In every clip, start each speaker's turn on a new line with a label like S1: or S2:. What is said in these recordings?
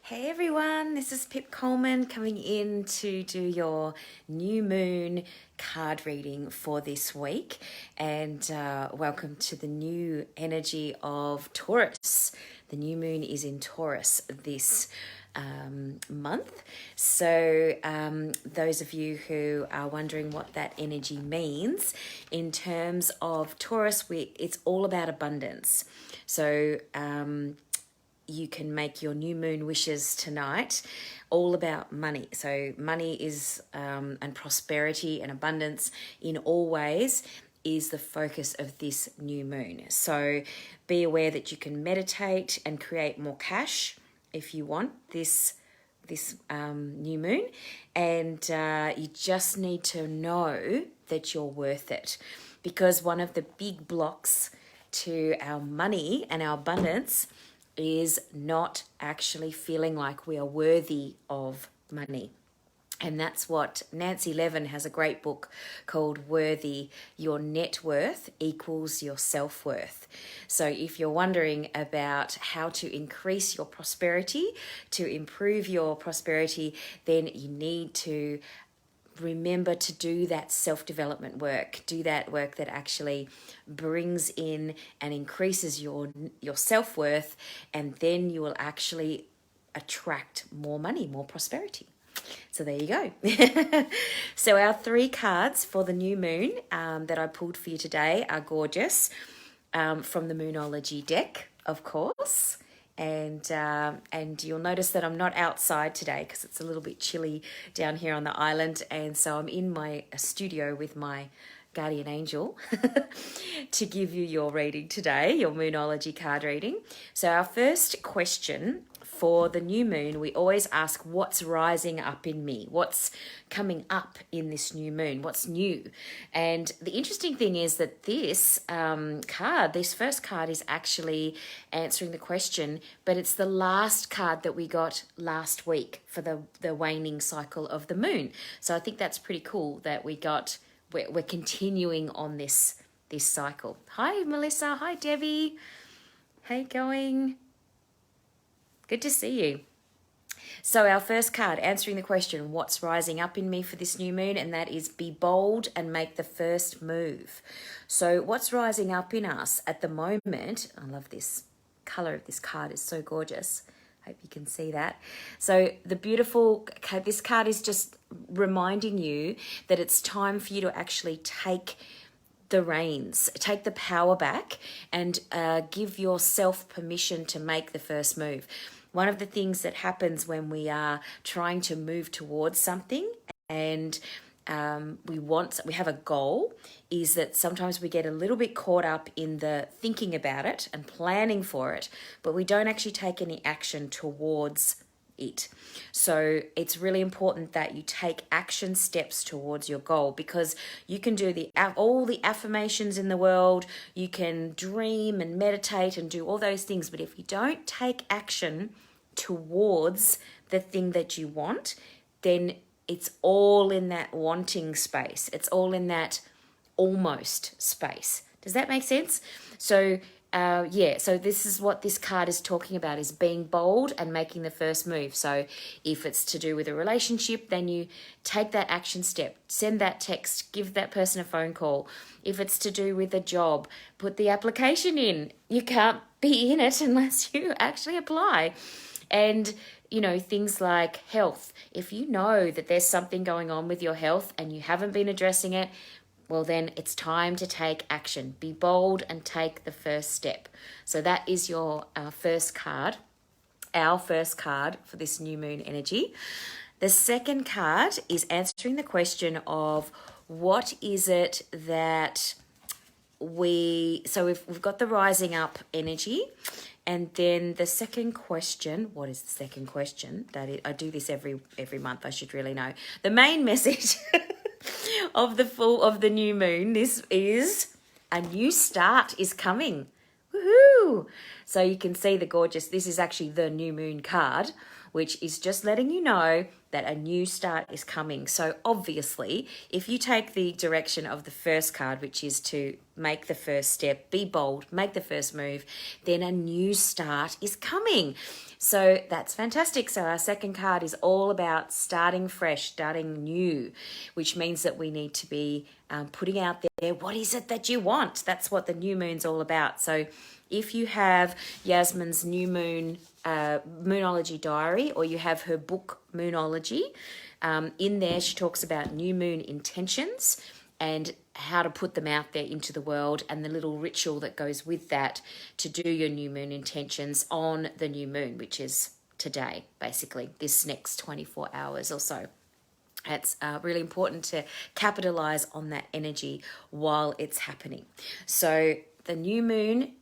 S1: Hey everyone, this is Pip Coleman coming in to do your new moon card reading for this week, and welcome to the new energy of Taurus. The new moon is in Taurus this month, so those of you who are wondering what that energy means in terms of Taurus, it's all about abundance. So you can make your new moon wishes tonight all about money. So money is and prosperity and abundance in all ways is the focus of this new moon. So be aware that you can meditate and create more cash if you want this new moon, and you just need to know that you're worth it, because one of the big blocks to our money and our abundance is not actually feeling like we are worthy of money. And that's what Nancy Levin has a great book called Worthy. Your net worth equals your self-worth. So if you're wondering about how to increase your prosperity, to improve your prosperity, then you need to remember to do that self-development work. Do that work that actually brings in and increases your self-worth, and then you will actually attract more money, more prosperity. So there you go. So our three cards for the new moon that I pulled for you today are gorgeous, from the Moonology deck, of course. And you'll notice that I'm not outside today because it's a little bit chilly down here on the island, and so I'm in my studio with my guardian angel to give you your reading today, your Moonology card reading. So our first question for the new moon, we always ask, what's rising up in me? What's coming up in this new moon? What's new? And the interesting thing is that this this first card is actually answering the question, but it's the last card that we got last week for the waning cycle of the moon. So I think that's pretty cool that we're continuing on this cycle. Hi, Melissa. Hi, Debbie. How you going? Good to see you. So our first card answering the question, what's rising up in me for this new moon? And that is be bold and make the first move. So what's rising up in us at the moment? I love this color of this card. It's so gorgeous. Hope you can see that. So this card is just reminding you that it's time for you to actually take the reins, take the power back, and give yourself permission to make the first move. One of the things that happens when we are trying to move towards something and we have a goal is that sometimes we get a little bit caught up in the thinking about it and planning for it, but we don't actually take any action towards it. So it's really important that you take action steps towards your goal, because you can do all the affirmations in the world, you can dream and meditate and do all those things, but if you don't take action towards the thing that you want, then it's all in that wanting space. It's all in that almost space. Does that make sense? So so this is what this card is talking about, is being bold and making the first move. So if it's to do with a relationship, then you take that action step, send that text, give that person a phone call. If it's to do with a job, put the application in. You can't be in it unless you actually apply. And things like health. If you know that there's something going on with your health and you haven't been addressing it, well, then it's time to take action. Be bold and take the first step. So that is our first card for this new moon energy. The second card is answering the question of what is it that we've got the rising up energy. And then the second question, what is the second question? I do this every month, I should really know. The main message of the new moon, this is a new start is coming. Woohoo! So you can see the gorgeous, this is actually the new moon card, which is just letting you know that a new start is coming. So obviously, if you take the direction of the first card, which is to make the first step, be bold, make the first move, then a new start is coming. So that's fantastic. So our second card is all about starting fresh, starting new, which means that we need to be putting out there, what is it that you want? That's what the new moon's all about. So if you have Yasmin's new moon Moonology diary, or you have her book Moonology, in there she talks about new moon intentions and how to put them out there into the world, and the little ritual that goes with that to do your new moon intentions on the new moon, which is today, basically, this next 24 hours or so. It's really important to capitalize on that energy while it's happening. So the new moon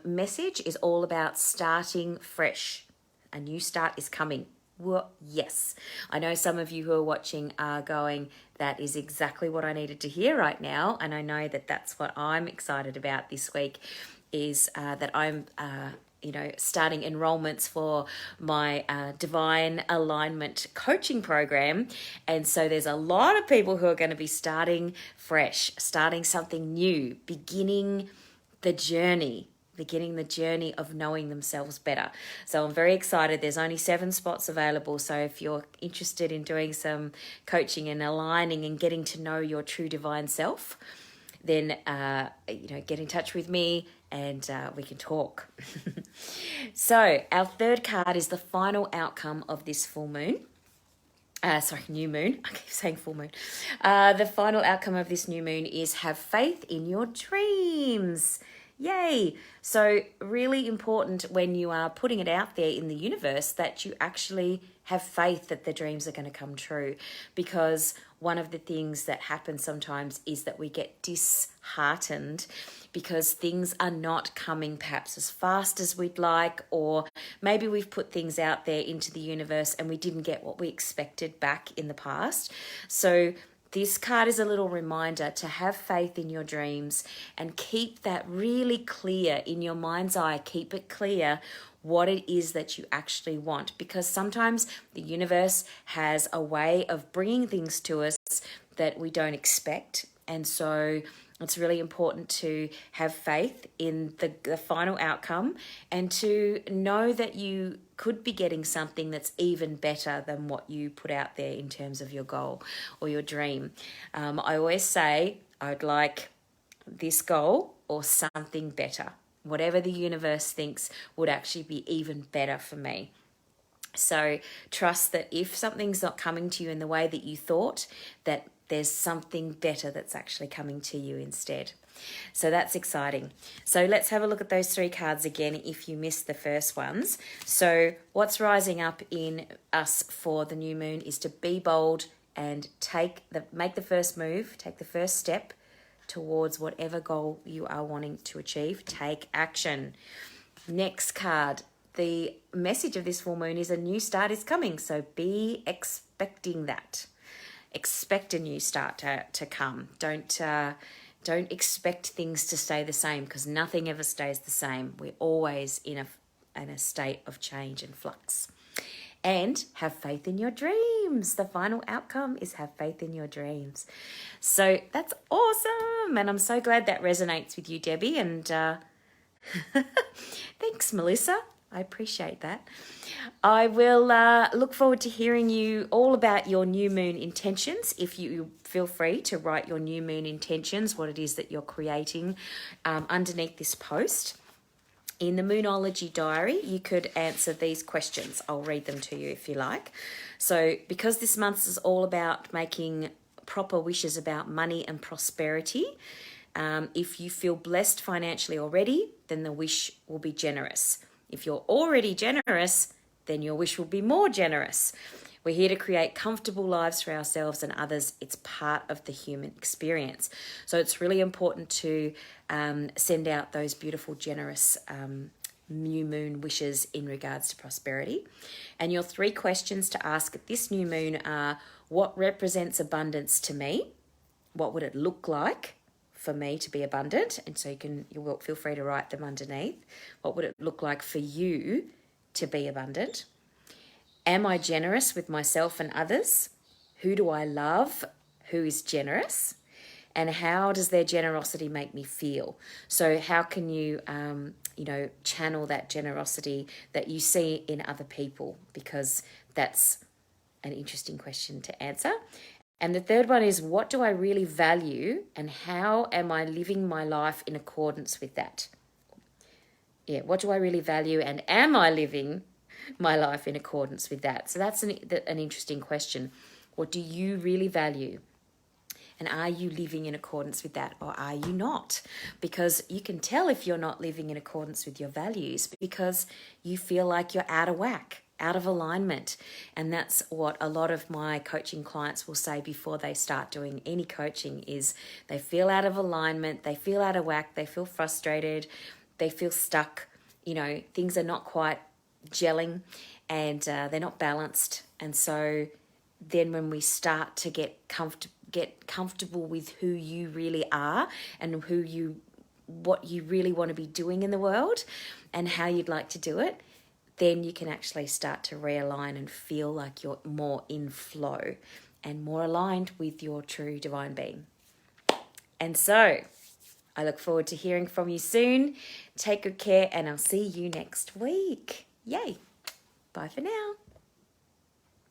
S1: message is all about starting fresh. A new start is coming. Well, yes. I know some of you who are watching are going, that is exactly what I needed to hear right now. And I know that that's what I'm excited about this week, is that I'm starting enrollments for my Divine Alignment coaching program. And so there's a lot of people who are going to be starting fresh, starting something new, beginning the journey of knowing themselves better. So I'm very excited. There's only 7 spots available. So if you're interested in doing some coaching and aligning and getting to know your true divine self, then get in touch with me and we can talk. So our third card is the final outcome of this full moon. New moon. I keep saying full moon. The final outcome of this new moon is have faith in your dreams. Yay. So really important when you are putting it out there in the universe that you actually have faith that the dreams are going to come true, because one of the things that happens sometimes is that we get disheartened because things are not coming perhaps as fast as we'd like, or maybe we've put things out there into the universe and we didn't get what we expected back in the past. So this card is a little reminder to have faith in your dreams and keep that really clear in your mind's eye. Keep it clear what it is that you actually want, because sometimes the universe has a way of bringing things to us that we don't expect. And so it's really important to have faith in the final outcome and to know that you could be getting something that's even better than what you put out there in terms of your goal or your dream. I always say I'd like this goal or something better. Whatever the universe thinks would actually be even better for me. So trust that if something's not coming to you in the way that you thought, that there's something better that's actually coming to you instead. So that's exciting. So let's have a look at those 3 cards again if you missed the first ones. So what's rising up in us for the new moon is to be bold and make the first move, take the first step towards whatever goal you are wanting to achieve. Take action. Next card. The message of this full moon is a new start is coming. So be expecting that. Expect a new start to come. Don't expect things to stay the same, because nothing ever stays the same. We're always in a state of change and flux. And have faith in your dreams. The final outcome is have faith in your dreams. So that's awesome. And I'm so glad that resonates with you, Debbie. And thanks, Melissa. I appreciate that. I will look forward to hearing you all about your new moon intentions. If you feel free to write your new moon intentions, what it is that you're creating underneath this post. In the Moonology diary, you could answer these questions. I'll read them to you if you like. So because this month is all about making proper wishes about money and prosperity, if you feel blessed financially already, then the wish will be generous. If you're already generous, then your wish will be more generous. We're here to create comfortable lives for ourselves and others. It's part of the human experience. So it's really important to send out those beautiful, generous new moon wishes in regards to prosperity. And your 3 questions to ask at this new moon are: what represents abundance to me? What would it look like for me to be abundant? And so you will feel free to write them underneath. What would it look like for you to be abundant? Am I generous with myself and others? Who do I love? Who is generous? And how does their generosity make me feel? So how can you, channel that generosity that you see in other people? Because that's an interesting question to answer. And the third one is, what do I really value and how am I living my life in accordance with that? Yeah, what do I really value and am I living my life in accordance with that? So that's an interesting question. What do you really value? And are you living in accordance with that, or are you not? Because you can tell if you're not living in accordance with your values because you feel like you're out of whack, out of alignment. And that's what a lot of my coaching clients will say before they start doing any coaching is they feel out of alignment, they feel out of whack, they feel frustrated, they feel stuck, things are not quite gelling and they're not balanced. And so then when we start to get comfortable with who you really are and what you really want to be doing in the world and how you'd like to do it, then you can actually start to realign and feel like you're more in flow and more aligned with your true divine being. And so I look forward to hearing from you soon. Take good care and I'll see you next week. Yay. Bye for now.